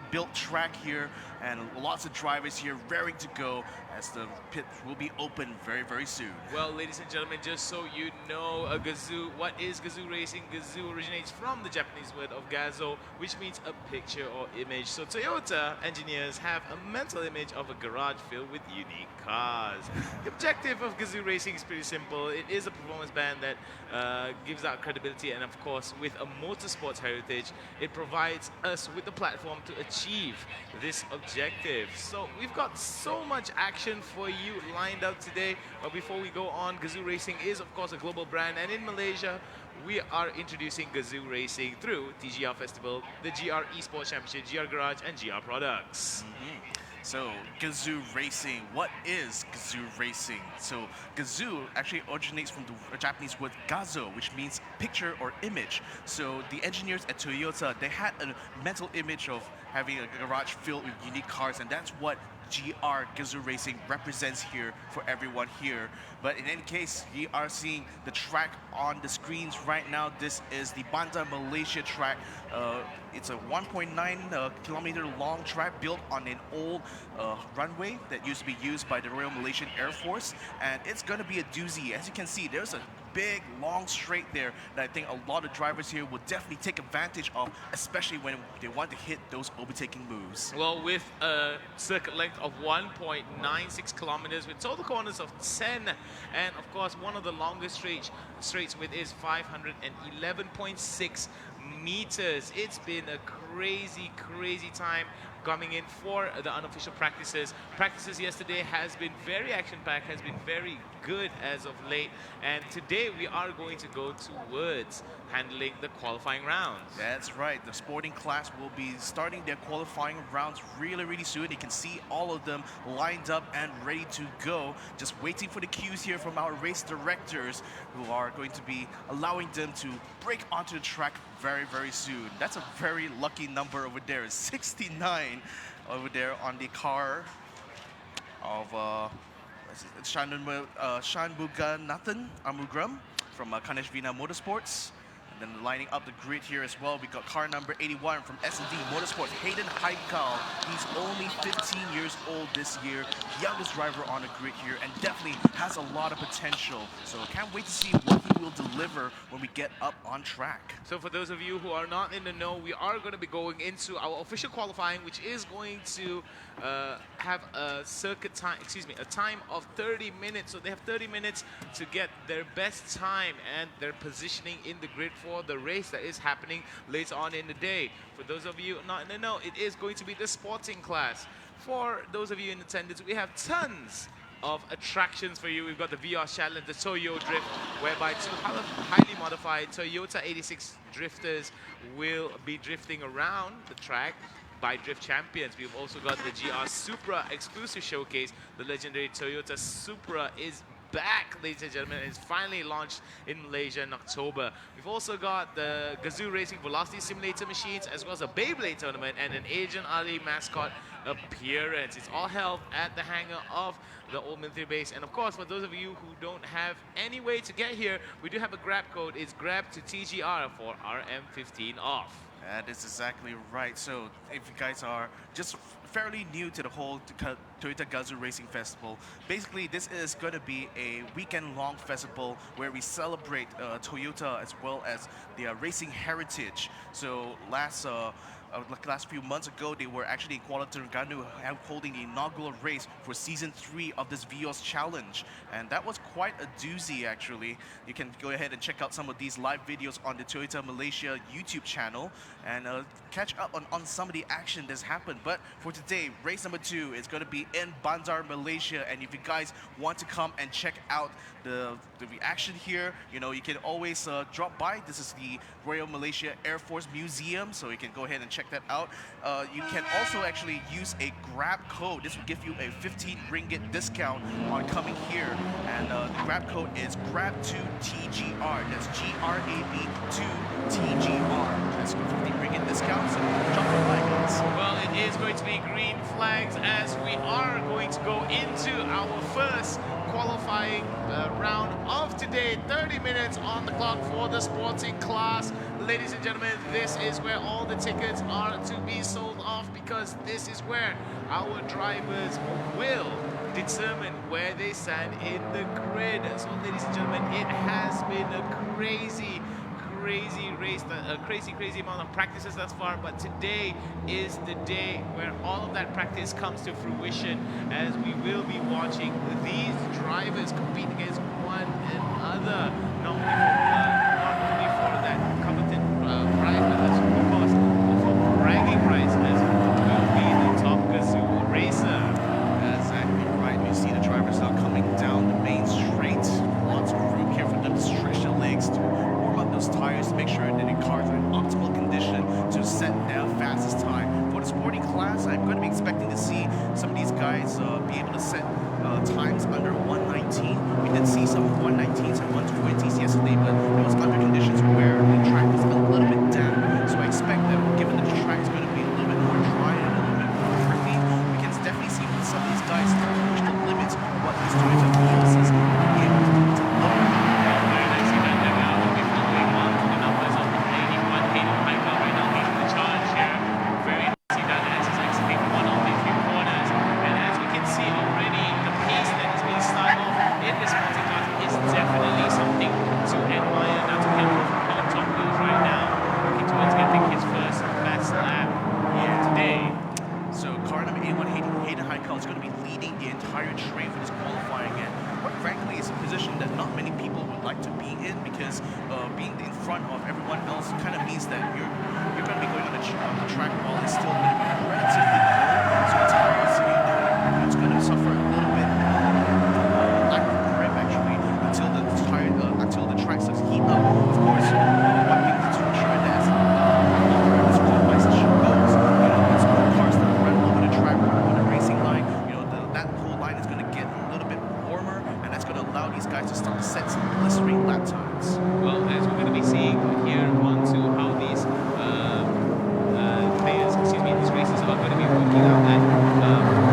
built track here, and lots of drivers here raring to go as the pit will be open very, very soon. Well, ladies and gentlemen, just so you know, Gazoo, what is Gazoo racing? Gazoo originates from the Japanese word of gazo, which means a picture or image. So Toyota engineers have a mental image of a garage filled with unique cars. The objective of Gazoo racing is pretty simple. It is a performance band that gives out credibility, and of course, with a motorsports heritage, it provides us with the platform to achieve this objective. So we've got so much action for you lined up today. But before we go on, Gazoo Racing is of course a global brand, and in Malaysia we are introducing Gazoo Racing through TGR Festival, the GR Esports Championship, GR Garage, and GR Products. So, Gazoo Racing, what is Gazoo Racing? So, Gazoo actually originates from the Japanese word gazo, which means picture or image. So, the engineers at Toyota, they had a mental image of having a garage filled with unique cars, and that's what GR Gazoo Racing represents here for everyone here. But in any case, we are seeing the track on the screens right now. This is the Bandar Malaysia track. It's a 1.9 kilometer long track built on an old runway that used to be used by the Royal Malaysian Air Force, and it's going to be a doozy. As you can see, there's a big long straight there that I think a lot of drivers here will definitely take advantage of, especially when they want to hit those overtaking moves. Well, with a circuit length of 1.96 kilometers with total corners of 10, and of course one of the longest straights with is 511.6 meters. It's been a crazy time coming in for the unofficial practices. Practices yesterday has been very action-packed, has been very good as of late, and today we are going to go towards handling the qualifying rounds. That's right. The sporting class will be starting their qualifying rounds really soon. You can see all of them lined up and ready to go, just waiting for the cues here from our race directors, who are going to be allowing them to break onto the track very soon. That's a very lucky number over there. 69 over there on the car of Shanmuganathan Amugram from Kaneshvina Motorsports. And then lining up the grid here as well, we got car number 81 from S&D Motorsports, Hayden Heikal. He's only 15 years old this year, youngest driver on the grid here, and definitely has a lot of potential. So can't wait to see what he will deliver when we get up on track. So for those of you who are not in the know, we are going to be going into our official qualifying, which is going to have a circuit time, a time of 30 minutes. So they have 30 minutes to get their best time and their positioning in the grid for the race that is happening later on in the day. For those of you not in the know, it is going to be the sporting class. For those of you in attendance, we have tons of attractions for you. We've got the VR Challenge, the Toyo Drift, whereby two highly modified Toyota 86 drifters will be drifting around the track by drift champions. We've also got the GR Supra exclusive showcase. The legendary Toyota Supra is back, ladies and gentlemen. It's finally launched in Malaysia in October. We've also got the Gazoo Racing Velocity Simulator machines, as well as a Beyblade tournament and an Agent Ali mascot appearance. It's all held at the hangar of the Old Military Base. And of course, for those of you who don't have any way to get here, we do have a grab code. It's grab to TGR for RM15 off. That is exactly right. So if you guys are just fairly new to the whole Toyota Gazoo Racing Festival, basically this is going to be a weekend-long festival where we celebrate Toyota as well as their racing heritage. So last few months ago, they were actually in Kuala Terengganu holding the inaugural race for Season 3 of this VIOS Challenge. And that was quite a doozy, actually. You can go ahead and check out some of these live videos on the Toyota Malaysia YouTube channel and catch up on some of the action that's happened. But for today, race number 2 is going to be in Bandar Malaysia. And if you guys want to come and check out the reaction here, you know, you can always drop by. This is the Royal Malaysia Air Force Museum, so you can go ahead and check that out. You can also actually use a grab code. This will give you a 15 ringgit discount on coming here. And the grab code is grab2TGR. That's GRAB2TGR. That's 15 ringgit discount. So drop the by, guys. Well, it is going to be green flags as we are going to go into our first qualifying qualifying round of today. 30 minutes on the clock for the sporting class. Ladies and gentlemen, this is where all the tickets are to be sold off, because this is where our drivers will determine where they stand in the grid. So ladies and gentlemen, it has been a crazy race, a crazy amount of practices thus far, but today is the day where all of that practice comes to fruition, as we will be watching these drivers compete against one another, not only for that coveted prize, but as of course for bragging rights, as will be the top Gazoo racer. Exactly right. You see the drivers now coming down the main straight. Lots of room here for them to stretch their legs, to warm up those tires, to make sure that the cars are in optimal condition to set their fastest time. For the sporting class, I'm going to be expecting to see some of these guys be able to set times under 119. We did see some 119s and 120s yesterday, but it was under conditions where the track was a little bit damp. So I expect that given that the track is going to be a little bit more dry and a little bit more tricky, we can definitely see some of these guys start to push the limits of what these Toyota Corolla's are able to deliver. Very nicely done there. We are looking following on to the numbers of the 81 Hayden Michael right now leading the charge here. Very nicely done as he's exiting one of the few corners. And as we can see already, the pace that is being started off in this sporting class is definitely something to admire. Now to him on top wheels right now, looking towards getting his first fast lap of today. So car number 81, Hayden Heikel, is going to be leading the entire train for this qualifying, and quite frankly, it's a position that not many people would like to be in, because being in front of everyone else kind of means that you're going to be going on the track while it's still going to be relatively cold. So it's hard to see that it's going to suffer a little bit lack of grip actually until the track starts to heat up. Of course, one thing to ensure that as this qualifying session goes, it's more cars that run over the track on the racing line. That whole line is going to get a little bit warmer, and that's going to allow these guys to start to set some blistering lap times. Well, as we're going to be seeing here on to how these these races are going to be working out, and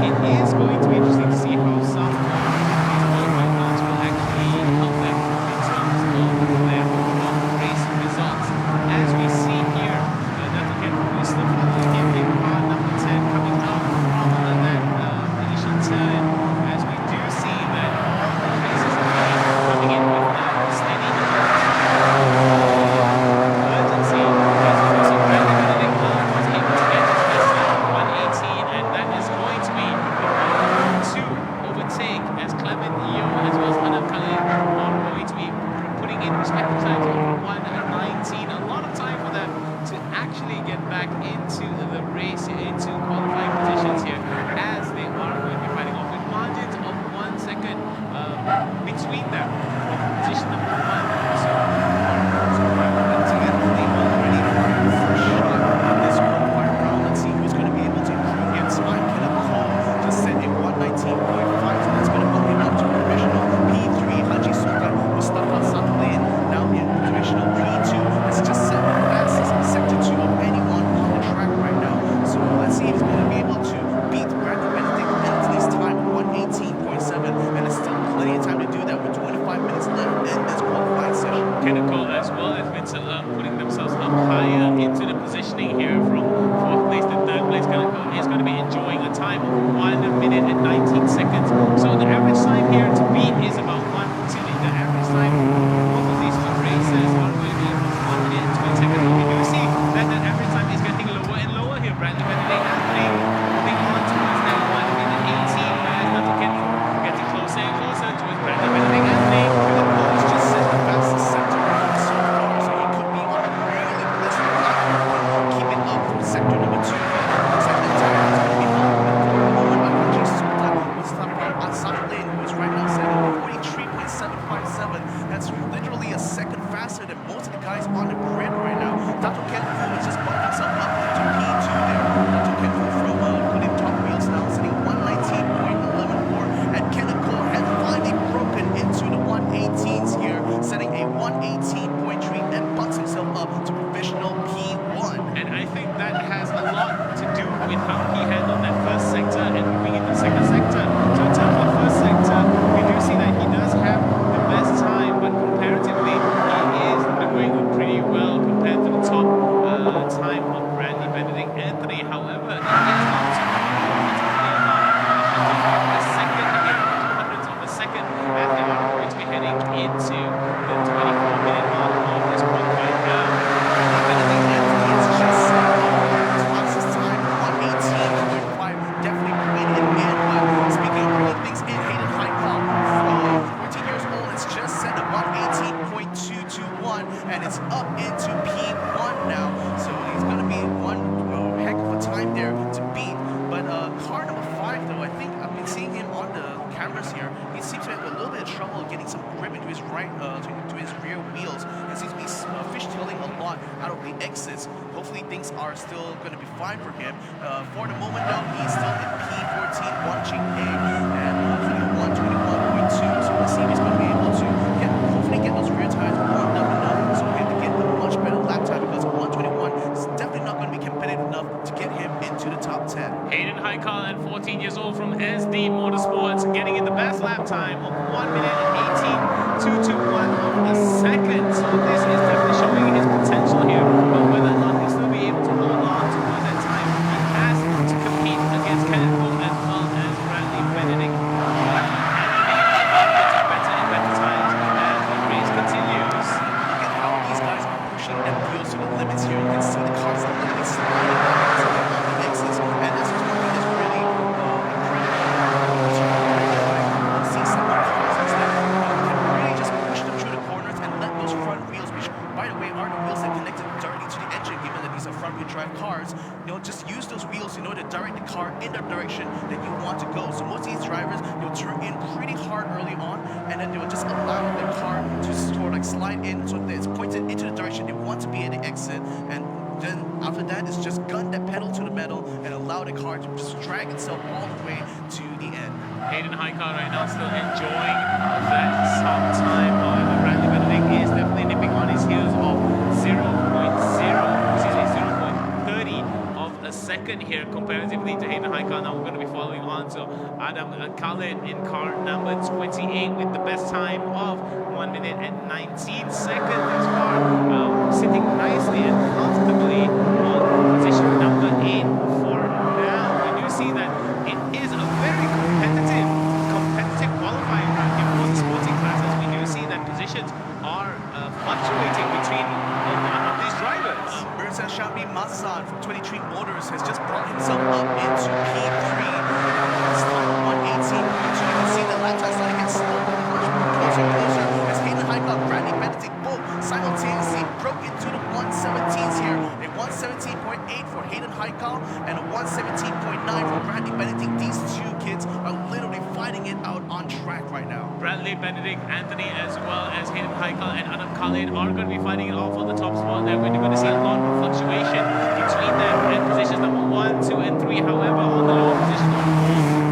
it is going to be interesting to see how some of these qualifying rounds will actually help them in terms of their overall race results. As we see here, that again, Mr. in car number 10 coming out from that initial turn, as we do see that all the races are coming in with that steady urgency, as we do see Bradley Benedict was able to get his first lap of 118, and that is going to be to overtake, as Clement Yeo as well as Adam Khalid are going to be putting in respective times of 119. A lot of time for them to actually get back into the race, into qualifying positions here, as they are going to be fighting off with margins of 1 second between them from position number 1 to First shot of this qualifying round. Let's see who's going to be able to improve against Mike Cole. Just set a 119.5, so that's going to bump him up to provisional P3. Haji Sultan Mustafa Satlin now in provisional P2. That's just set the fastest sector 2 of anyone on the track right now. So let's see if he's going to be able to beat Brandon Benedict Bentley's time of 118.7, and there's still plenty of time to do that with 25 minutes left in this qualifying session. Pinnacle as well as Vincent Leung putting themselves up higher into the positioning here from 4th place to 3rd place. Pinnacle is going to be enjoying a time of 1 minute and 19 seconds. So the average time here to beat is about 1:2. The average time for both of these two races are going to be 1 minute and 20 seconds. We do see that the average time is getting lower and lower here. Bradley Benedict Anthony moving on towards that 1 minute 18, whereas Nathan Ken getting closer and closer towards Bradley right to his rear wheels and seems to be fishtailing a lot out of the exits. Hopefully things are still going to be fine for him. For the moment though, he's still in P14 watching A and hopefully 121.2. So let's see if he's going to be able to hopefully get those rear tires warmed up enough so he can get a much better lap time, because 121 is definitely not going to be competitive enough to get him into the top 10. Hayden Haikal at 14 years old from SD Motorsports, getting in the best lap time of 1 minute and 18.221 of a second. So this is definitely showing his potential here, but whether or not he'll still be able to hold on to that time, he has to compete against Kenneth Moore as well as Bradley Benedict. Better and better times as the race continues. Look at how these guys are pushing their wheels to the limits here. You can see the cars are literally sliding on the exits, and this is one thing that's really incredible. See some of the cars instead can really just push them through the corners and let those front wheels, which by the way are the wheels that connected directly to the engine, given that these are front wheel drive cars, just use those wheels in order to direct the car in the direction that you want to go. So most of these drivers, they'll turn in pretty hard early on, and then they'll just allow the car to sort of like slide in so that it's pointed into the direction they want to be at the exit, and then after that it's just gun that pedal to the metal and allow the car to just drag itself all the way to the end. Hayden Haikal right now still enjoying that top time. However, Bradley Benedict is definitely nipping on his heels of 0.30 of a second here comparatively to Hayden Haikal. Now we're going to be following on to Adam Khaled in car number 28 with the best time of 1 minute and 19 seconds thus far, sitting nicely and comfortably on position number 8 for now. We do see that it is a very competitive qualifying round here for the sporting classes. We do see that positions are fluctuating between these drivers. Mirza Shami Mazan from 23 Motors has just brought himself up into P3. It's time 118.2. You can see the lap time starting to get slower, much more closer and closer as Hayden Haikal, Bradley Benedict both simultaneously broke into the 117s here. A 117.8 for Hayden Haikal and a 117.9 for Bradley Benedict. These two kids are literally fighting it out on track right now. Bradley Benedict, Anthony, as well as Hayden Haikal and Adam Khaled are going to be fighting it off on the top spot there. We're going to see a lot of fluctuation between them and positions number 1, 2, and 3. However, on the lower position of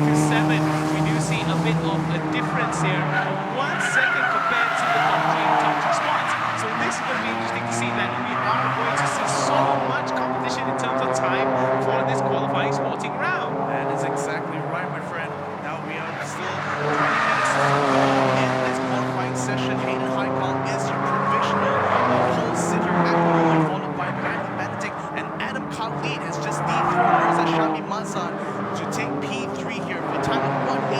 4 to 7, we do see a bit of a difference here of 1 second compared to the top two spots. So this is going to be interesting to see that we are going to see so much competition in terms of time for this qualifying sporting round. That is exactly right, my friend. Now we are still 20 minutes to go in this qualifying session. Hayden Haikal is your provisional pole sitter at the moment, followed by Bradley Benedict, and Adam Khalid has just dethroned Mirza Shami Mazan to take P3 here for a time of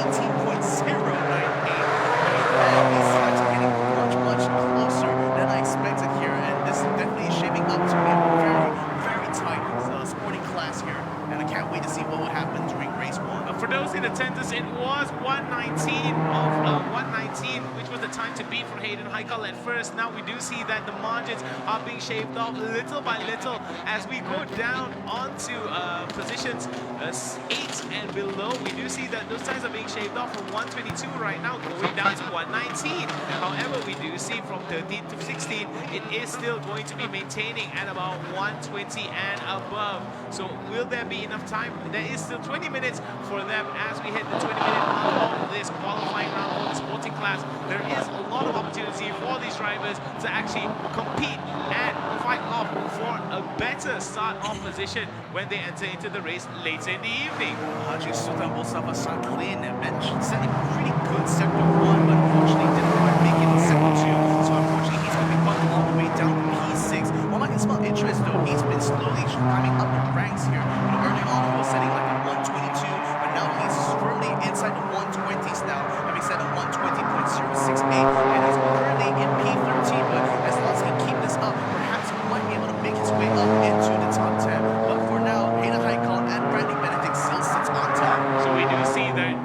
118.098. These guys are getting much closer than I expected here, and this is definitely shaping up to be a very tight sporting class here, and I can't wait to see what will happen during race 1. For those in attendance, it was 119, which was the time to beat for Hayden Haikal at first. Now we do see that the margins are being shaved off little by little as we go down onto positions 8 and below. We do see that those times are being shaved off from 122 right now, going down to 119. However, we do see from 13 to 16, it is still going to be maintaining at about 120 and above. So will there be enough time? There is still 20 minutes for them as we hit the 20-minute mark of this qualifying round for the sporting class. There is a lot of opportunity for these drivers to actually compete and fight off for a better start-off position when they enter into the race later in the evening. Haji Sultan Mustafa Sanklin set a pretty good sector 1, but unfortunately didn't quite make it in sector 2. So unfortunately he's going to be bumped all the way down to P6. Well, my small interest though, he's been slowly climbing up the ranks here. Early on he was setting like a 122, but now he's firmly inside the 120s now, having set a 120.068, and he's currently in P13. But as long as he can keep this up, perhaps he might be able to make his way up into the top 10. But for now, Hayden Haikal and Bradley Benedict still sits on top. So we do see that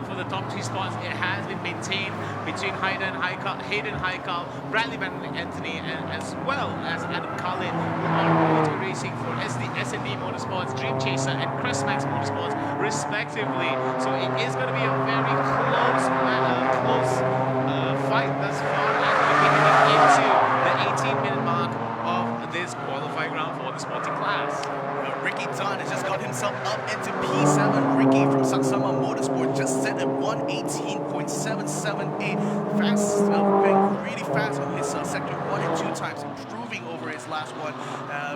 for the top 2 spots, it has been maintained between Hayden Haikal, Bradley Benedict, Anthony, and as well as Adam Khalid, who are going to be racing for S&D Motorsports, Dream Chaser, and Crestmax Motorsports, respectively. So it is going to be a very close fight thus far. himself up into P7. Ricky from Saksama Motorsport just set at 118.778. Fast, going really fast on his sector 1 and 2 times, improving over his last one.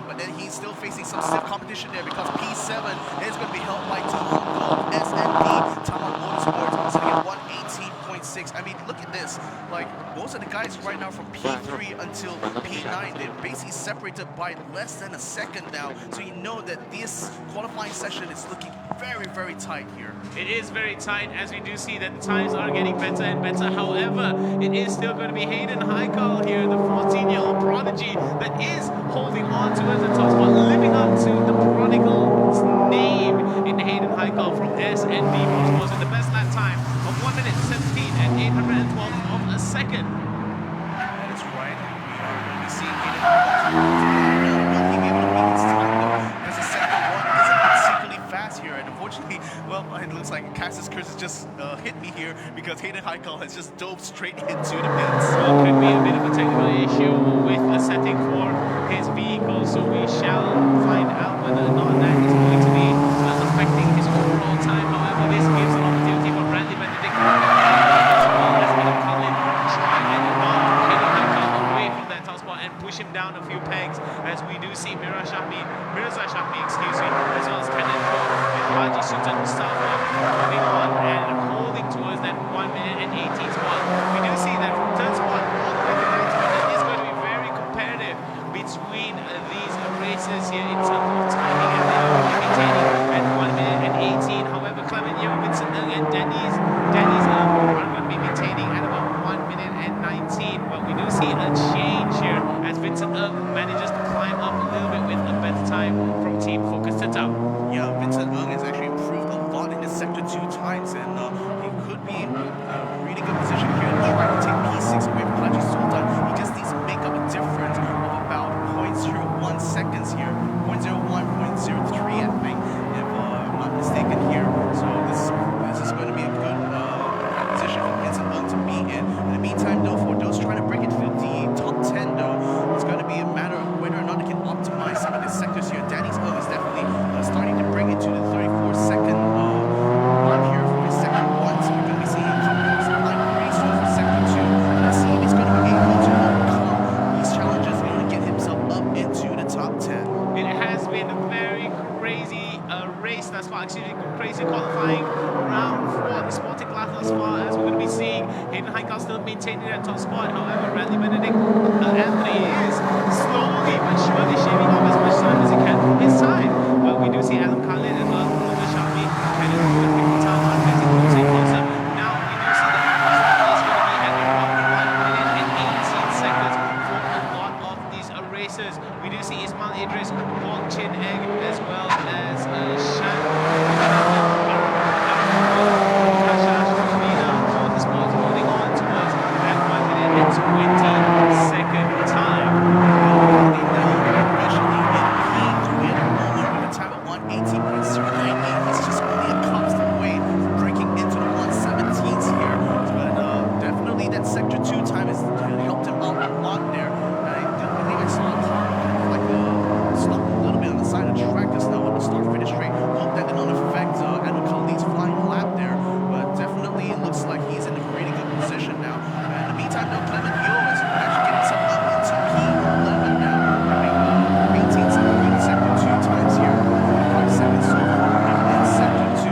But then he's still facing some stiff competition there because P7 is going to be held by Tom Gold, SND, Taiwan Motorsport, sitting at 118.6. I mean, look at this. Like, most of the guys right now from P3 until P9, they're basically separated by less than a second now. So you know that this qualifying session is looking very, very tight here. It is very tight, as we do see that the times are getting better and better. However, it is still going to be Hayden Heikal here, the 14-year-old prodigy that is holding on to the top spot, living up to the prodigal's name in Hayden Heikal from S&D Motorsports with the best lap time of 1 minute 17 and 812 of a second. That is right. We are going to be seeing Hayden Heikal. Will he be able to make his time though? Because the second one isn't particularly fast here, and unfortunately, well, it looks like Cassius Curtis just hit me here because Hayden Heikal has just dove straight into the pits. Well, could be a bit of a technical issue with the setting for his vehicle, so we shall find out whether or not that is going to be affecting his overall time. However, this gives an opportunity for Bradley Benedict as well as Adam Cullen try and knock Hayden Heikal away from that top spot and push him down a few pegs, as we do see Mirza Shahmi, excuse me, as well as Kenneth Cole and Haji Sultan Mustafa moving on and holding towards that 1 minute and 18 spot. We do see that from third spot all the way to 9th spot, it is going to be very competitive between these races here in terms of timing, and they are going to be maintaining at 1 minute and 18. However, Clement Young, Vincent Ng and Denny's are going to be maintaining at about 1 minute and 19. But we do see a change here as Vincent Ng manages to climb up a little bit with a better time from Team Focus Tata. Yeah, Vincent Ng has actually improved a lot in his sector 2 times, and he could be in a really good position here to try to take P6 away from Haji Sultan. He just needs to make up a difference of about 0.01 seconds here, 0.01, 0.03, I think, if I'm not mistaken here. So this is going to be a good position for Vincent Ng to be in. In the meantime, though, for those trying to break into the top 10, though, it's going to be a matter of whether or not they can optimize some of the sectors here. Danny's Ng is definitely starting to bring it to the 34-second mark here for his sector 1. So we're going to be seeing a couple of line pretty soon for sector 2. Let's see if he's going to be able to overcome these challenges in order to get himself up into the top 10. It has been a very crazy race thus far, actually crazy qualifying round for the Sporting Class thus far, as we're going to be seeing Hayden Heikal still maintaining that top spot. However, Bradley Benedict Anthony is slowly but surely shaving off as much time as he can from his side. But we do see Adam Khalid as well, Roger Shami, and it's going to pick the time on as he moves in closer. Now we do see that is going to be at about 1 minute and 18 seconds for a lot of these races. We do see Ismail Idris, Wong Chin Egg, as well as Shan holding on towards that 1 minute and 20-second time. Especially in P3 at the moment with a time of 118.098. He's just only a constant away from breaking into the 117s here. But definitely that sector 2 time has helped him out a lot there. I think I saw a car kind of like stop a little bit on the side of the track just now on the start-finish straight. Hope that did not affect Adam Khalid's flying lap there. But definitely it looks like he's in a really good position now. And in the meantime, though, Clement Yo is actually getting some up into P11 now, having maintained some good sector 2 times here. 5 seconds so far in sector 2.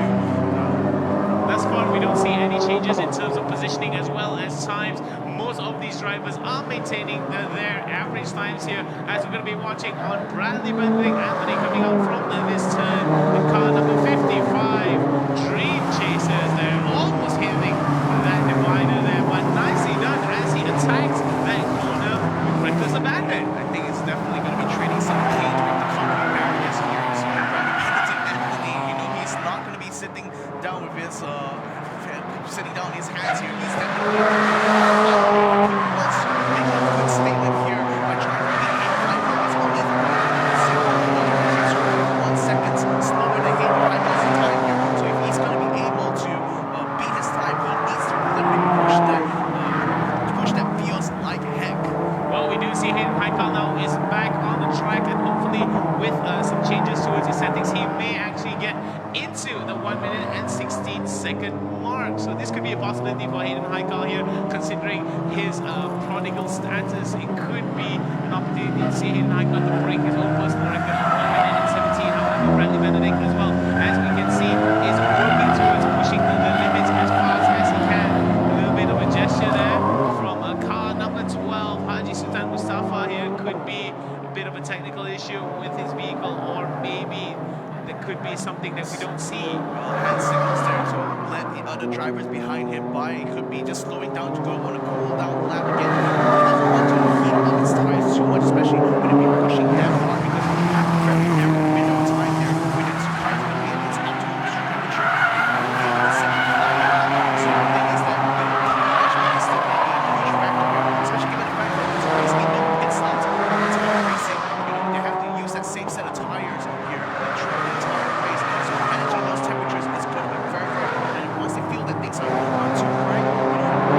Thus far, we don't see any changes in terms of positioning as well as times. Most of these drivers are maintaining their average times here, as we're going to be watching on Bradley Benedict Anthony coming out from this turn. The car number 55, Dream Chasers there, almost hitting that divider there, but nicely done as he attacks that corner with reckless abandon. I think it's definitely going to be trading some cage with the concrete barriers here. So Bradley Benedict Anthony, you know, he's not going to be sitting down with his hands here. He's definitely wants to make a good statement here by trying to beat Hayden Heikal. He's only 1 second slower than Hayden Heikal's time here. So if he's going to be able to beat his time, he needs to literally push that feels like heck. Well, we do see Hayden Heikal now is back on the track, and hopefully with some changes to his settings, he may actually get get into the 1 minute and 16 second mark. So this could be a possibility for Hayden Haikal here, considering his prodigal status. It could be an opportunity to see Hayden Haikal to break his own personal record of 1 minute and 17. However, Bradley Benedict as well, as we can see, is working towards pushing the limits as fast as he can. A little bit of a gesture there from car number 12, Haji Sultan Mustafa here. Could be a bit of a technical issue with his vehicle, or maybe there could be something that we don't see. Well, hand signals there to let the other drivers behind him by. It could be just slowing down to go on a cool down lap again. He doesn't want to heat up his tires too much, especially when it be pushing them hard, because you have a very narrow window of time there when it's tires going to be at its optimal temperature. So the thing is that actually is still going to be a huge factor here, especially given the fact that it's basically no pit stops. It's all racing. They have to use that same set of tires here throughout the entire race. So managing those temperatures is going to be very, very important. And once they feel that things are going too right, it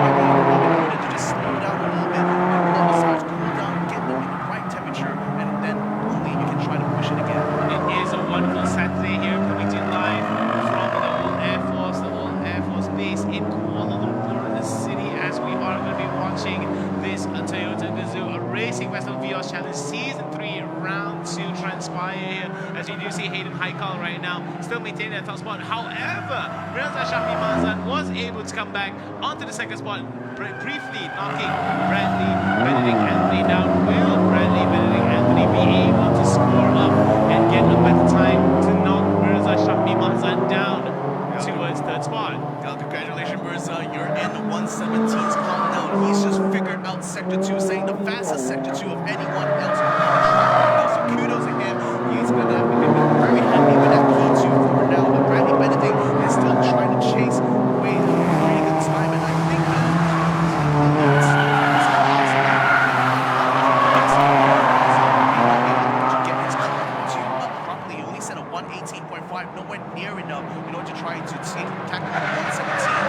might be a little bit important to just slow down a little bit and let the tires cool down, get them in the right temperature, and then only you can try to push it again. It is a wonderful Saturday here, coming to you live from the old Air Force base in Kuala Lumpur, the city, as we are going to be watching this Toyota Gazoo, a racing Festival VOS Challenge Season 3 Round 2 transpire here, as you do see Hayden Haikal right now still maintaining that top spot. However, Mirza Shahmi Mazan was able to come back onto the second spot, briefly knocking Bradley Benedict Anthony down. Will Bradley Benedict Anthony be able to score up and get a better time to knock Mirza Shahmi Mazan down towards third spot? Well, congratulations, Mirza. You're in the 117's column now. He's just figured out Sector 2, saying the fastest Sector 2 of anyone else on the track right now. So kudos to him. He's going to be very happy with that P2 for now. But Bradley Benedict is still trying to chase away a pretty good time. And I think that get his car to up properly. He only set a 118.5, nowhere near enough in order to try to tackle the 117s.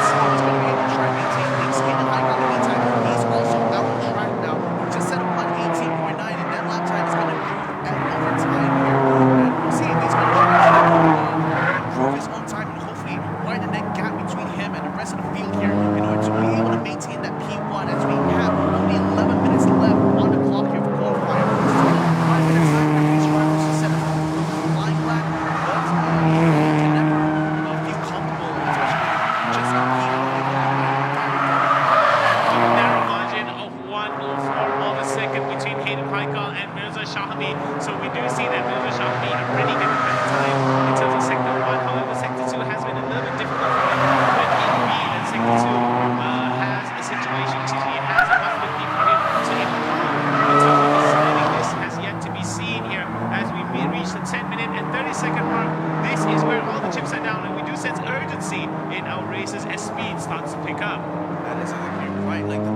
So he's going to be able to try and maintain things in the high ground. In the meantime, he's also out on track now. Just set a 118.9, and that lap time is going to improve at overtime here. And we'll see if he's going to try to improve his own time and hopefully widen that gap between him and the rest of the field here in order to be able to maintain that P1, as we have only 11 minutes left on the clock here for qualifier. Still 5 minutes left for these drivers to set a flying lap, but you can never feel comfortable, especially just in Narrow margin of 104 of a second between Hayden Haikal and Mirza Shahmi. So we do see that Mirza Shahmi already getting better time in terms of Sector 1. However, Sector 2 has been a little bit difficult for him. But indeed, and Sector 2 has a situation, he has a possibility for him to improve in terms of deciding. This has yet to be seen here as we reach the 10 minute and 30 second mark. This is where all the chips are down, and we do sense urgency in our races as speed starts to pick up. That is exactly right. Like the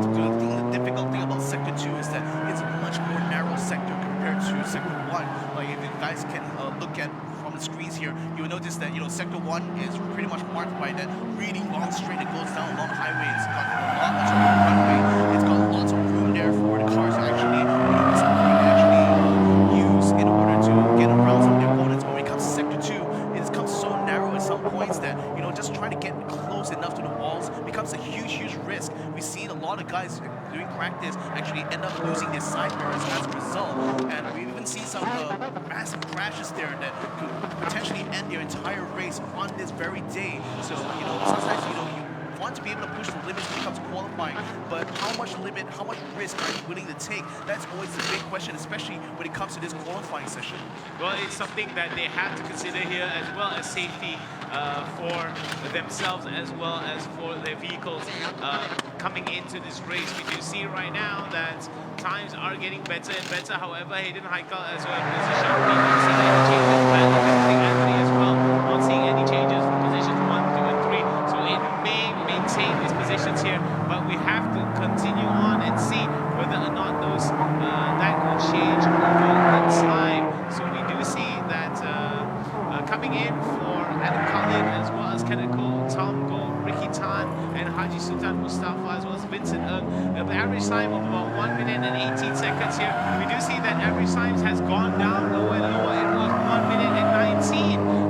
difficult thing about Sector 2 is that it's a much more narrow sector compared to Sector 1. Like if you guys can look at from the screens here, you will notice that Sector 1 is pretty much marked by that really long straight that goes down along the highway. It's got a lot of runway. It's got lots of room there for the cars to actually use in order to get around some of the opponents. But when it comes to Sector 2, it becomes so narrow at some points that just trying to get close enough to the walls becomes a huge risk. We've seen a lot of guys doing practice actually end up losing their side mirrors as a result, and we've even seen some massive crashes there that could potentially end their entire race on this very day. So sometimes you want to be able to push the limits when it comes to qualifying, but how much limit, how much risk are you willing to take? That's always the big question, especially when it comes to this qualifying session. Well, it's something that they have to consider here, as well as safety for themselves as well as for their vehicles coming into this race. We do see right now that times are getting better and better. However, Hayden Haikal as well as a shot, we don't see any changes. Anthony as well, not seeing any changes from positions 1, 2, and 3. So it may maintain these positions here, but we have to continue on and see whether or not those that will change over time. So we do see that coming in for Adam Khalid as well as Kenneth Cole, Tom Gold, Ricky Tan, and Haji Sultan Mustafa as well as Vincent Ng. The average time of about 1 minute and 18 seconds here. We do see that average times has gone down lower and lower. It was 1 minute and 19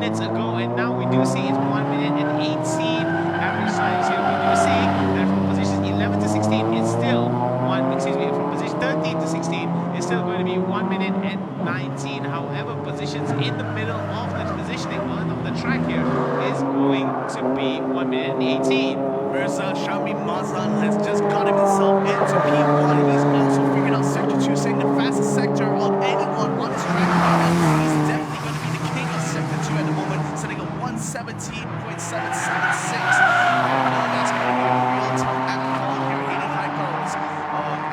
minutes ago, and now we do see it's 1 minute and 18 average times here. We do see that from positions 11 to 16, it's still from position 13 to 16, it's still going to be 1 minute and 19. However, positions in the middle of the positioning of the track here is going to be 1 minute and 18. Mirza Shami Mazan has just got himself into P1. He's also figured out Sector 2, saying the fastest sector of anyone on this track right now. He's definitely going to be the king of Sector 2 at the moment, setting a 117.776. That's going to be a real tough act call here. Hayden Hiker was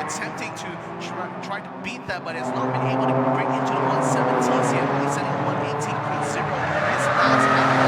attempting to try to beat that, but has not been able to break into the 117s yet. He's setting 118.0. His last act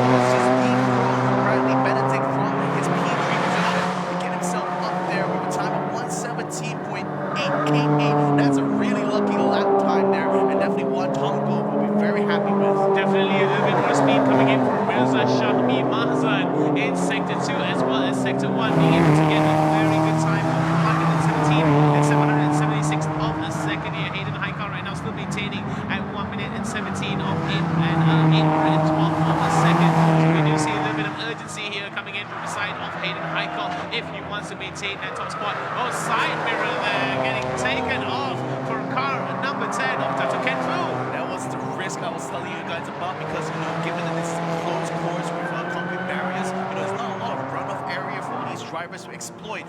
was just dethroned Bradley Benedict from his P3 position to get himself up there with a time of 117.888. That's a really lucky lap time there, and definitely one Tongo will be very happy with. Definitely a little bit more speed coming in from Mirza Shahmi Mahzan in Sector 2 as well as Sector 1, being able to get a very good time of 117 and 776 of a second here. Hayden Haikal right now still maintaining at 1 minute and 17 of it and 812 of a second. So we do see a little bit of urgency here coming in from the side of Hayden Haikal if he wants to maintain that top spot. Oh, side mirror there getting taken off for car number 10 of Tato Kenfu. That was the risk I was telling you guys about, because given that this is a closed course with concrete barriers, there's not a lot of runoff area for these drivers to exploit.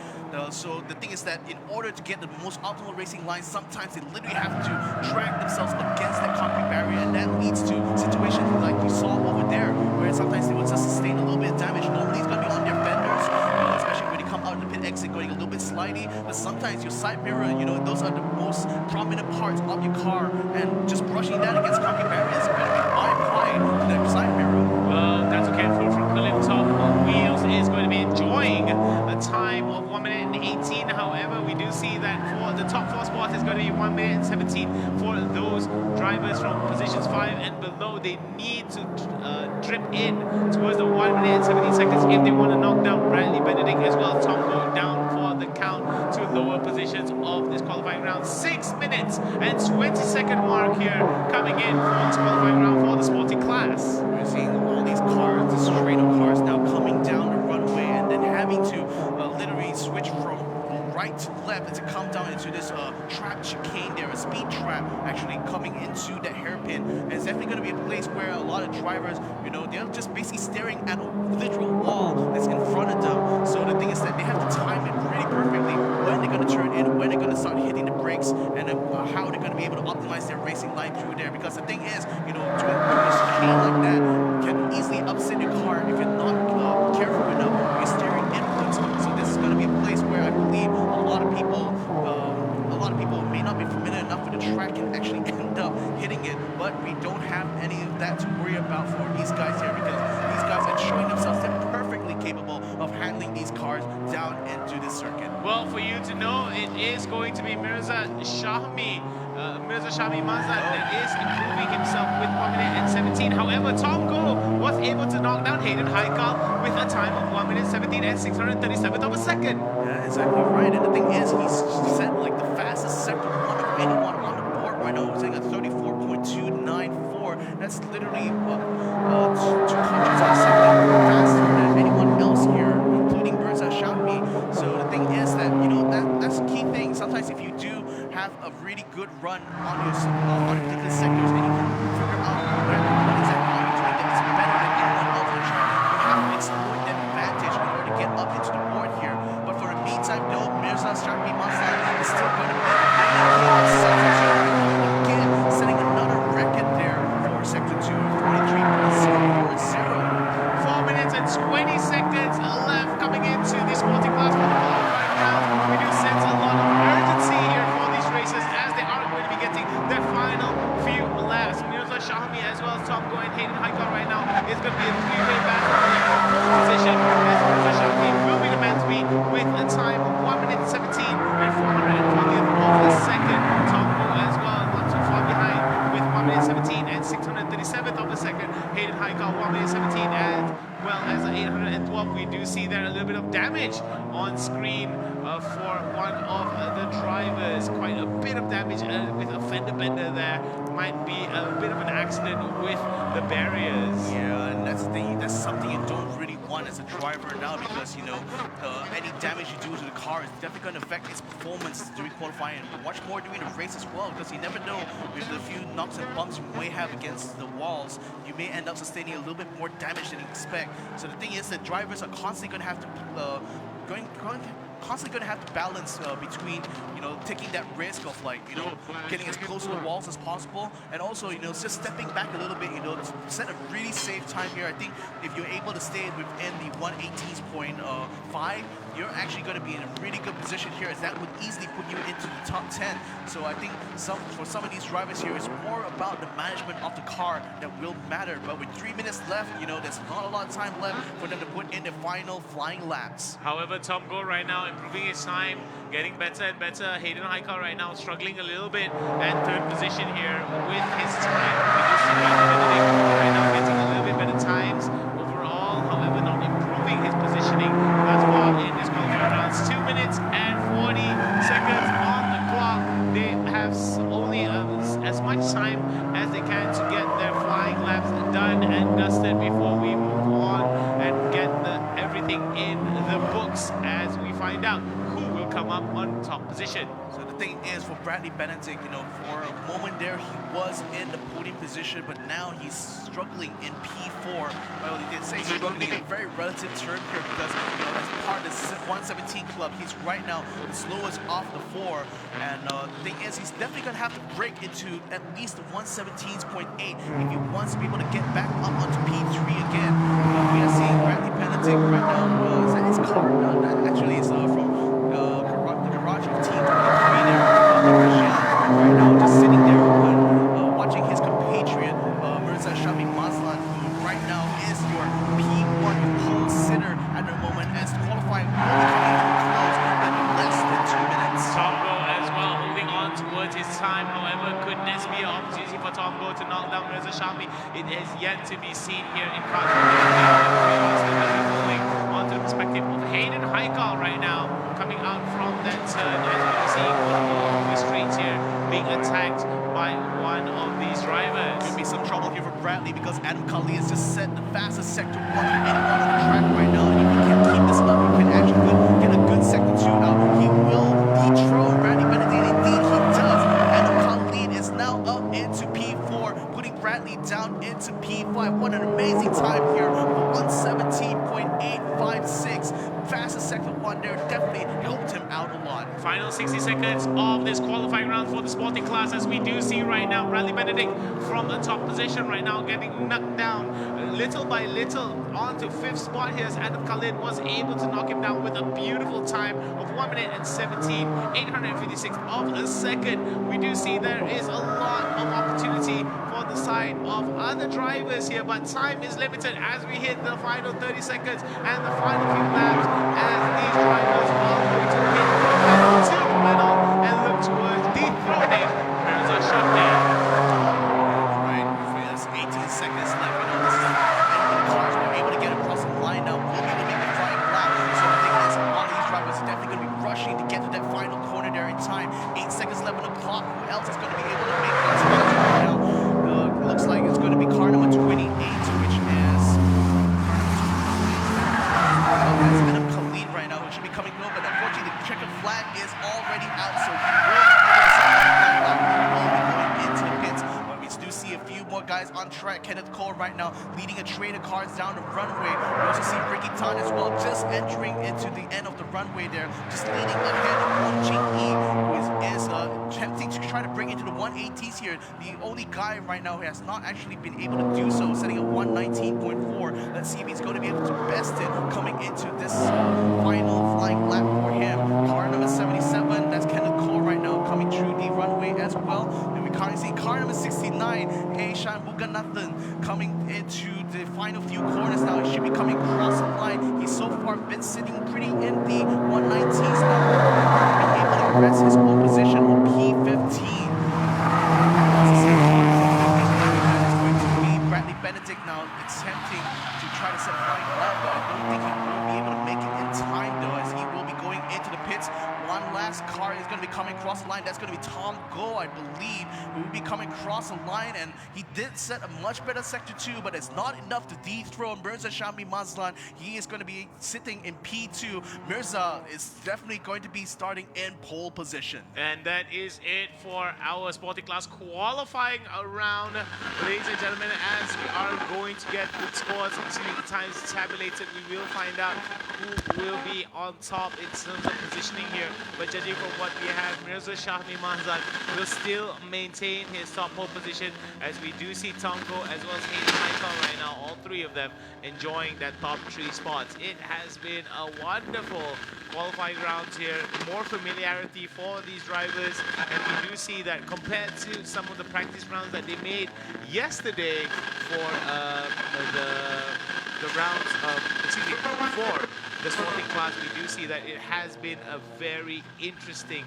So the thing is that in order to get the most optimal racing line, sometimes they literally have to drag themselves against that concrete barrier, and that leads to situations like we saw over there, where sometimes they will just sustain a little bit of damage. Normally it's going to be on their fenders, especially when they come out of the pit exit going a little bit slidey, but sometimes your side mirror, those are the most prominent parts of your car, and just brushing that against concrete barriers is going to be high to the side mirror. Well, that's okay from Philip Top Wheels is going to be enjoying a time of 1 minute and 18. However, we do see that for the top 4 spots, it's going to be 1 minute and 17 for those drivers from positions 5 and below. They need to drip in towards the 1 minute and 17 seconds if they want to knock down Bradley Benedict as well as Tom Go down for the count to lower positions of this qualifying round. 6 minutes and 20-second mark here coming in for this qualifying round for the sporting class. We're seeing all these cars, the straight-up cars now coming down the runway and then having to literally switch from right to left and to come down into this trap chicane there, a speed trap actually coming into that hairpin. And it's definitely going to be a place where a lot of drivers, they're just basically staring at a literal wall that's in front of them. So the thing is that they have to time it really perfectly when they're going to turn in, when they're going to start hitting the brakes, and then how they're going to be able to optimize their racing line through there. Because the thing is, doing a chicane like that can easily upset your car if you're not careful enough with your steering inputs. So this is going to be a place where I believe a lot of people may not be familiar enough with the track and actually end up hitting it, but we don't have any of that to worry about for these guys here, because these guys are showing themselves they're perfectly capable of handling these cars down into this circuit. Well, for you to know, it is going to be Mirza Shahmi Mazan that is improving himself with 1 minute and 17. However, Tom Go was able to knock down Hayden Haikal with a time of 1 minute 17 and 637th of a second. Yeah, exactly right. And the thing is, he's set like the fastest sector one of anyone on the board right now. He's saying a 34.294. That's literally 2 hundredths of a second faster than anyone else here, including Mirza Shahmi. So the thing is that that's the key thing. Sometimes if you do have a really good run on your on particular sectors, and you can figure out what exactly are you doing that is better than anyone else on the track, you have to exploit that advantage in order to get up into the board here. But for the meantime, though, Mirza Shahmi Mazan is still going to be again setting another record there for Sector 2, 43.040. 4 minutes and 20 seconds left coming into this multi-class for the qualifying round. We do sense a lot of urgency here for these races as they are going to be getting their final few laps. Mirza Shahmi as well as Tom Go and Hayden Haikal right now is going to be a three-way battle for the position, as Mirza Shahmi will be the man to beat with a time of 1 minute 17 and 420th of a second. Tom Go as well, not too far behind with 1 minute 17 and 637th of a second. Hayden Haikal 1 minute 17 as well as 812 swap. We do see there a little bit of damage on screen for one of the drivers. Quite a bit of damage with a fender bender there. Might be a bit of an accident with the barriers. Yeah, and that's the thing. That's something you don't really want as a driver now, because any damage you do to the car is definitely going to affect its performance during qualifying, and much more during the race as well. Because you never know, with the few knocks and bumps you may have against the walls, you may end up sustaining a little bit more damage than you expect. So the thing is that drivers are constantly going to have to balance between taking that risk of getting as close to the walls as possible, and also just stepping back a little bit to set a really safe time here. I think if you're able to stay within the 118.5, you're actually going to be in a really good position here, as that would easily put you into the top 10. So I think for some of these drivers here, it's more about the management of the car that will matter. But with 3 minutes left, there's not a lot of time left for them to put in the final flying laps. However, Tom Go right now improving his time, getting better and better. Hayden Haikal right now struggling a little bit at third position here with his time. We do see right now getting a little bit better times overall, however not improving his positioning thus far in this qualifying rounds. 2 minutes and 40 seconds on the clock. They have only as much time as they can to get their flying laps done and dusted before we move on and get everything in the books as we find out who will come up on top position. So the thing is, for Bradley Benedict, for a moment there he was in the podium position, but now he's struggling in P4. Well, he did say struggling in a very relative term here, because as part of the 117 club, he's right now the slowest off the four. And the thing is, he's definitely going to have to break into at least the 117.8 if he wants to be able to get back up onto P3 again. We are seeing Bradley Benedict right now. Is that his car? No, that actually is from the garage of Team 23 there. Right now, just sitting there watching his compatriot Mirza Shami Mazlan, who right now is your P1 pole sitter at the moment, as qualifying only coming to a close in less than 2 minutes. Tombo as well holding on towards his time. However, could this be an opportunity for Tombo to knock down Mirza Shami? It is yet to be seen here in front of holding on to the perspective of Hayden Haikal right now, coming out from that turn, as we are seeing one of the streets here being attacked by one of these drivers. Could be some trouble here for Bradley, because Adam Kali has just set the fastest sector 1 of anyone on the track right now, and if he can keep this up, he can actually get a good sector 2 out. He will dethrone Bradley Benedict. Indeed he does. Adam Kali is now up into P4, putting Bradley down into P5. What an amazing time here for 117.856. Fastest sector 1 there, definitely helped him out a lot. Final 60 seconds of this qualifying round for the sporting class, as we do see right now Bradley Benedict from the top position right now getting knocked down little by little onto 5th spot here, as Adam Khalid was able to knock him down with a beautiful time of 1 minute and 17/856 of a second. We do see there is a lot of opportunity for the side of other drivers here, but time is limited as we hit the final 30 seconds and the final few laps, as these drivers are going to hit to the middle and look towards dethroning Mirza Shami. Right, there's 18 seconds left. This is the cars were able to get across the line now. Will be able to make the flying lap. So I think that's a lot of these drivers are definitely going to be rushing to get to that final corner there in time. 8 seconds left on the clock. Who else is going to be able to make this match right now? Looks like it's going to be car number 28, which is Adam Khalid right now, which should be coming low, but unfortunately the checkered flag is already out, so he will be going into the pits. But we do see a few more guys on track. Kenneth Cole right now leading a train of cars down the runway. We also see Ricky Tan as well, just entering into the end of the runway there, just leading ahead of Won Jing Yi, who is attempting to try to bring into the 180s here. The only guy right now who has not actually been able to do so, setting a 119.4. Let's see if he's going to be able to best it coming into this final flying lap for him. Car number 77, that's Kenneth Cole right now coming through the runway as well. And we currently see car number 69, Aishan Muganathan, coming into the final few corners now. He should be coming across the line. He's so far been sitting pretty in the 119s now, being able to rest his own position on P15. Bradley Benedict now attempting to try to set a flying lap, but I don't think he will to be coming across the line. That's going to be Tom Go, I believe, who will be coming across the line. And he did set a much better Sector 2, but it's not enough to dethrone Mirza Shami Mazlan. He is going to be sitting in P2. Mirza is definitely going to be starting in pole position. And that is it for our sporting class qualifying round. Ladies and gentlemen, as we are going to get the scores, actually the times tabulated, we will find out who will be on top in terms of positioning here. But judging from what we have, Mirza Shahmi Mahzad will still maintain his top pole position, as we do see Tonko as well as Hayden Michael right now, all three of them enjoying that top 3 spots. It has been a wonderful qualifying rounds here, more familiarity for these drivers, and we do see that compared to some of the practice rounds that they made yesterday for the rounds of, excuse me, before the sporting class, we do see that it has been a very interesting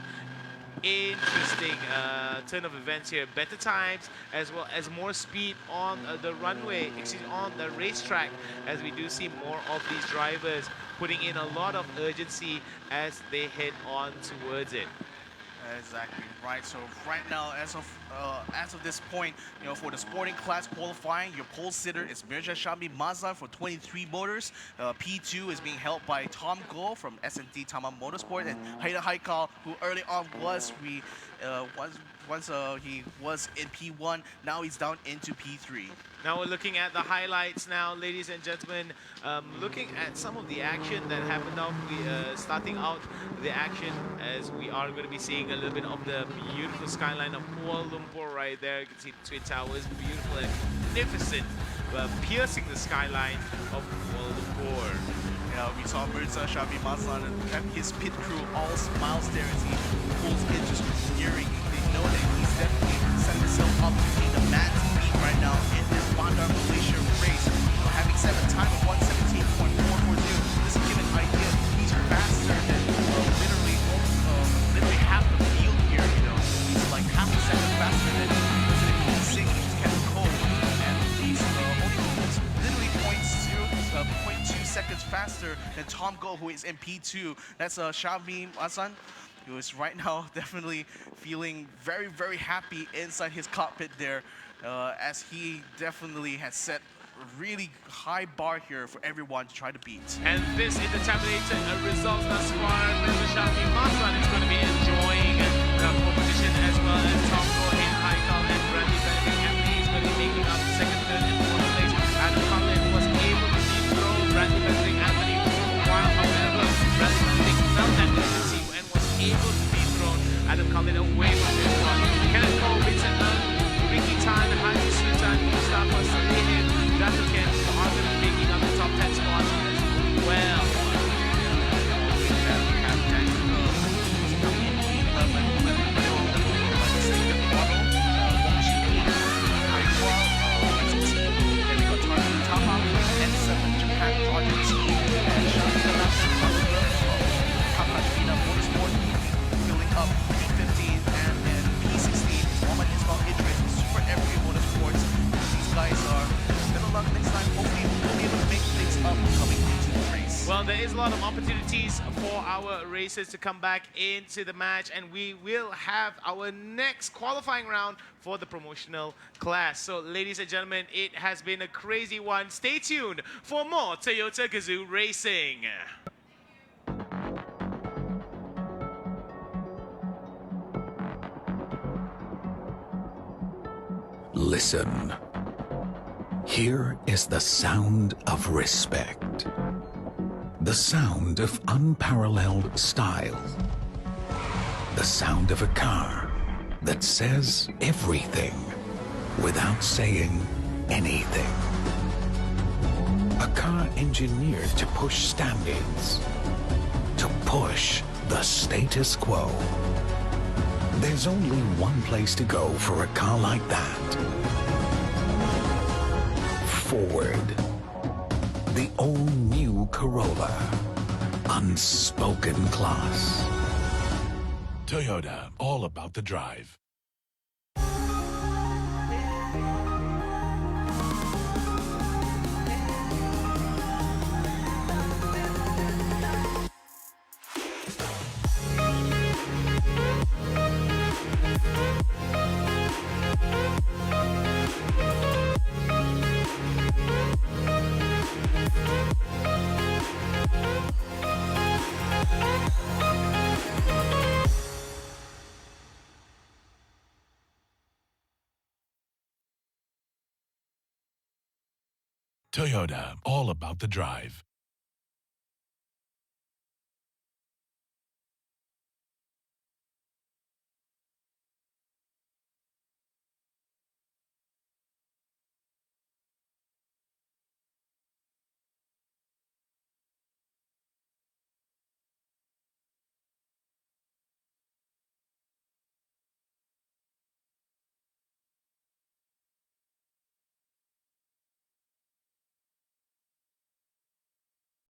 turn of events here. Better times as well as more speed on the runway, excuse me, on the racetrack, as we do see more of these drivers putting in a lot of urgency as they head on towards it. Exactly right. So right now, as of this point, for the sporting class qualifying, your pole sitter is Mirza Shami Mazlan for 23 motors. P2 is being held by Tom Go from S&T Tamam Motorsport, and Haida Haikal, who early on he was in P1, now he's down into P3. Now we're looking at the highlights now, ladies and gentlemen. Looking at some of the action that happened now, starting out the action as we are going to be seeing a little bit of the beautiful skyline of Kuala Lumpur right there. You can see the Twin Towers, beautiful and magnificent, piercing the skyline of Kuala Lumpur. Yeah, we saw Mirza Shami Mazlan and his pit crew all smiles there as he pulls into steering. They know that he's definitely set himself up to be the man to beat right now in this Bandar Malaysia race. Having set a time of 117.440, just to give an idea, he's faster than literally half the field here. He's like half a second faster than President P6, which is Kevin Cole, and he's only literally 0.2 seconds faster than Tom Go, who is in P2. That's Shami Mazlan, who is right now definitely feeling very, very happy inside his cockpit there, as he definitely has set a really high bar here for everyone to try to beat. And this is the tabulated results thus far. Mr. Shami Mazlan is going to be enjoying the competition, as well as Tom Go, Hayden Haikal, and Bradley Benedict. Anthony is going to be making up second, third, and fourth place. Adam Cullen was able to dethrone Bradley Benedict Anthony for a while. However, Bradley Benedict felt that urgency and was able to dethrone Adam Cullen away from this one. Kenneth Cole, Vincent Ng, Ricky Tan, Haji Sultan, Mustafa Salehin, Dato Ken are going to be making up the top 10 spots as well. Well, there is a lot of opportunities for our racers to come back into the match, and we will have our next qualifying round for the promotional class. So, ladies and gentlemen, it has been a crazy one. Stay tuned for more Toyota Gazoo Racing. Listen. Here is the sound of respect. The sound of unparalleled style. The sound of a car that says everything without saying anything. A car engineered to push standards, to push the status quo. There's only one place to go for a car like that. Forward. The all-new Corolla. Unspoken class. Toyota, all about the drive. Toyota, all about the drive.